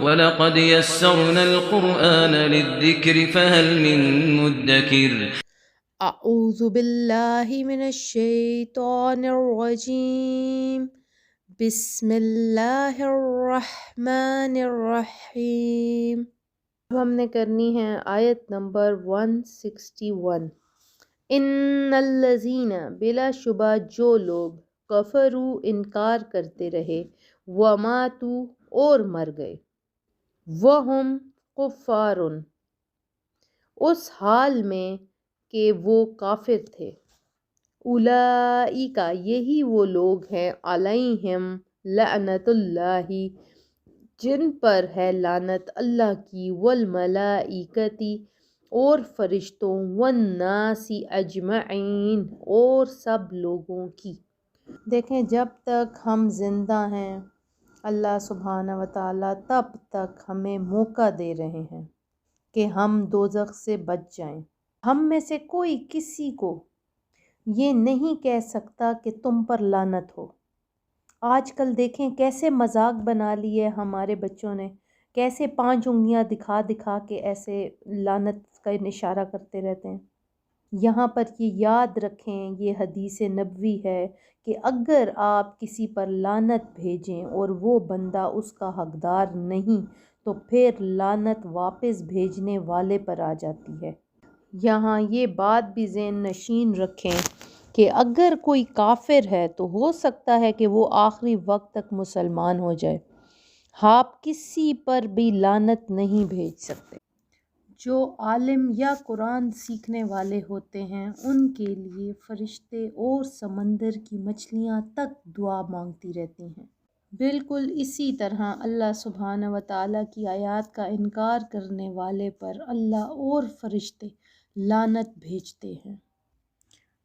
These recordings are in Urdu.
وَلَقَدْ يَسَّرْنَا الْقُرْآنَ لِلذِّكْرِ فَهَلْ مِن مُّدَّكِرٍ اعوذ باللہ من الشیطان الرجیم، بسم اللہ الرحمن الرحیم۔ اب ہم نے کرنی ہے آیت نمبر 161۔ ان الذین، بلا شبہ جو لوگ، کفروا انکار کرتے رہے، وماتوا اور مر گئے، وہم کفار اس حال میں کہ وہ کافر تھے، اولئک یہی وہ لوگ ہیں، علیہم لعنت اللہ جن پر ہے لعنت اللہ کی، والملائکتی اور فرشتوں، والناس اجمعین اور سب لوگوں کی۔ دیکھیں جب تک ہم زندہ ہیں اللہ سبحانہ و تعالیٰ تب تک ہمیں موقع دے رہے ہیں کہ ہم دوزخ سے بچ جائیں۔ ہم میں سے کوئی کسی کو یہ نہیں کہہ سکتا کہ تم پر لعنت ہو۔ آج کل دیکھیں کیسے مذاق بنا لی ہے ہمارے بچوں نے، کیسے 5 انگلیاں دکھا دکھا کے ایسے لعنت کا اشارہ کرتے رہتے ہیں۔ یہاں پر یہ یاد رکھیں، یہ حدیث نبوی ہے کہ اگر آپ کسی پر لعنت بھیجیں اور وہ بندہ اس کا حقدار نہیں تو پھر لعنت واپس بھیجنے والے پر آ جاتی ہے۔ یہاں یہ بات بھی ذہن نشین رکھیں کہ اگر کوئی کافر ہے تو ہو سکتا ہے کہ وہ آخری وقت تک مسلمان ہو جائے، آپ کسی پر بھی لعنت نہیں بھیج سکتے۔ جو عالم یا قرآن سیکھنے والے ہوتے ہیں ان کے لیے فرشتے اور سمندر کی مچھلیاں تک دعا مانگتی رہتی ہیں۔ بالکل اسی طرح اللہ سبحانہ و تعالیٰ کی آیات کا انکار کرنے والے پر اللہ اور فرشتے لعنت بھیجتے ہیں۔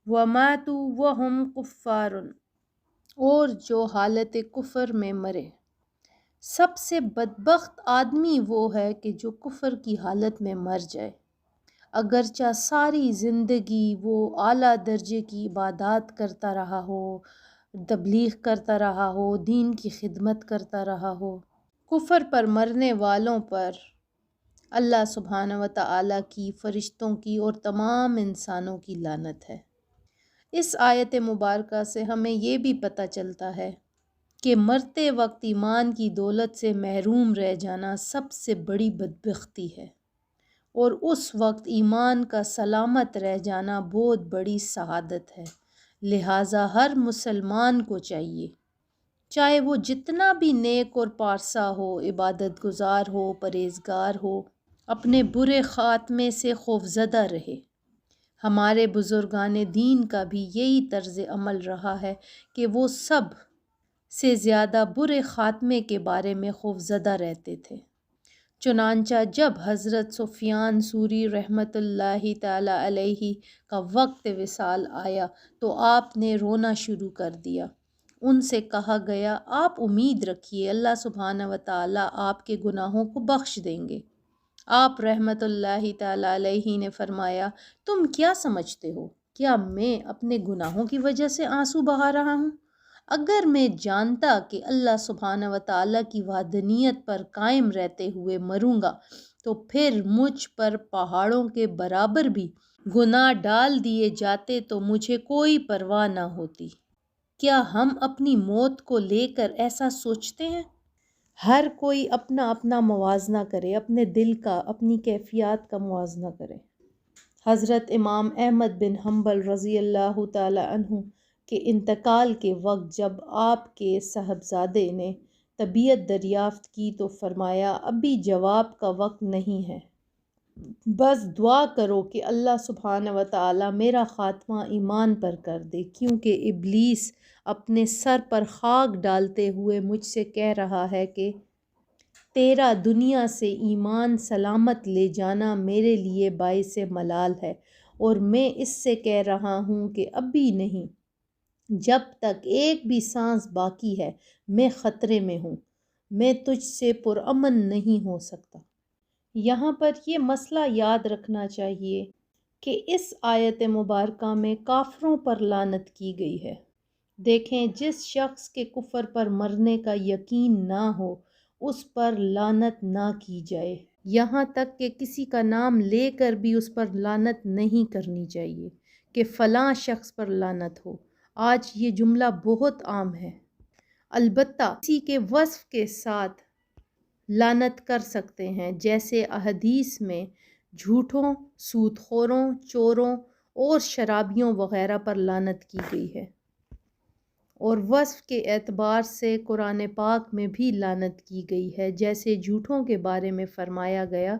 وَمَاتُوا وَهُمْ كُفَّارٌ اور جو حالت کفر میں مرے۔ سب سے بدبخت آدمی وہ ہے کہ جو کفر کی حالت میں مر جائے، اگرچہ ساری زندگی وہ اعلیٰ درجے کی عبادات کرتا رہا ہو، تبلیغ کرتا رہا ہو، دین کی خدمت کرتا رہا ہو۔ کفر پر مرنے والوں پر اللہ سبحانہ و تعالیٰ کی، فرشتوں کی اور تمام انسانوں کی لعنت ہے۔ اس آیت مبارکہ سے ہمیں یہ بھی پتہ چلتا ہے کہ مرتے وقت ایمان کی دولت سے محروم رہ جانا سب سے بڑی بدبختی ہے، اور اس وقت ایمان کا سلامت رہ جانا بہت بڑی سعادت ہے۔ لہٰذا ہر مسلمان کو چاہیے، چاہے وہ جتنا بھی نیک اور پارسا ہو، عبادت گزار ہو، پرہیزگار ہو، اپنے برے خاتمے سے خوفزدہ رہے۔ ہمارے بزرگان دین کا بھی یہی طرز عمل رہا ہے کہ وہ سب سے زیادہ برے خاتمے کے بارے میں خوفزدہ رہتے تھے۔ چنانچہ جب حضرت سفیان ثوری رحمۃ اللہ تعالی علیہ کا وقت وصال آیا تو آپ نے رونا شروع کر دیا۔ ان سے کہا گیا آپ امید رکھیے، اللہ سبحانہ و تعالیٰ آپ کے گناہوں کو بخش دیں گے۔ آپ رحمۃ اللہ تعالی علیہ نے فرمایا تم کیا سمجھتے ہو، کیا میں اپنے گناہوں کی وجہ سے آنسو بہا رہا ہوں؟ اگر میں جانتا کہ اللہ سبحانہ و تعالیٰ کی وحدانیت پر قائم رہتے ہوئے مروں گا تو پھر مجھ پر پہاڑوں کے برابر بھی گناہ ڈال دیے جاتے تو مجھے کوئی پرواہ نہ ہوتی۔ کیا ہم اپنی موت کو لے کر ایسا سوچتے ہیں؟ ہر کوئی اپنا اپنا موازنہ کرے، اپنے دل کا، اپنی کیفیات کا موازنہ کرے۔ حضرت امام احمد بن حنبل رضی اللہ تعالی عنہ کے انتقال کے وقت جب آپ کے صاحبزادے نے طبیعت دریافت کی تو فرمایا ابھی جواب کا وقت نہیں ہے، بس دعا کرو کہ اللہ سبحانہ و تعالیٰ میرا خاتمہ ایمان پر کر دے، کیونکہ ابلیس اپنے سر پر خاک ڈالتے ہوئے مجھ سے کہہ رہا ہے کہ تیرا دنیا سے ایمان سلامت لے جانا میرے لیے باعث ملال ہے، اور میں اس سے کہہ رہا ہوں کہ ابھی نہیں، جب تک ایک بھی سانس باقی ہے میں خطرے میں ہوں، میں تجھ سے پرامن نہیں ہو سکتا۔ یہاں پر یہ مسئلہ یاد رکھنا چاہیے کہ اس آیت مبارکہ میں کافروں پر لعنت کی گئی ہے۔ دیکھیں جس شخص کے کفر پر مرنے کا یقین نہ ہو اس پر لعنت نہ کی جائے، یہاں تک کہ کسی کا نام لے کر بھی اس پر لعنت نہیں کرنی چاہیے کہ فلاں شخص پر لعنت ہو۔ آج یہ جملہ بہت عام ہے، البتہ کسی کے وصف کے ساتھ لعنت کر سکتے ہیں، جیسے احادیث میں جھوٹوں، سود خوروں، چوروں اور شرابیوں وغیرہ پر لعنت کی گئی ہے، اور وصف کے اعتبار سے قرآن پاک میں بھی لعنت کی گئی ہے، جیسے جھوٹوں کے بارے میں فرمایا گیا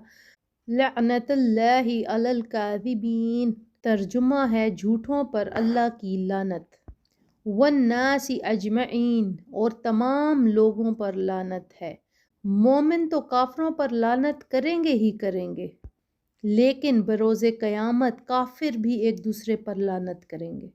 لعنت اللہ علی الکاذبین، ترجمہ ہے جھوٹوں پر اللہ کی لعنت، والناس اجمعین، اور تمام لوگوں پر لعنت ہے۔ مومن تو کافروں پر لعنت کریں گے ہی کریں گے، لیکن بروز قیامت کافر بھی ایک دوسرے پر لعنت کریں گے۔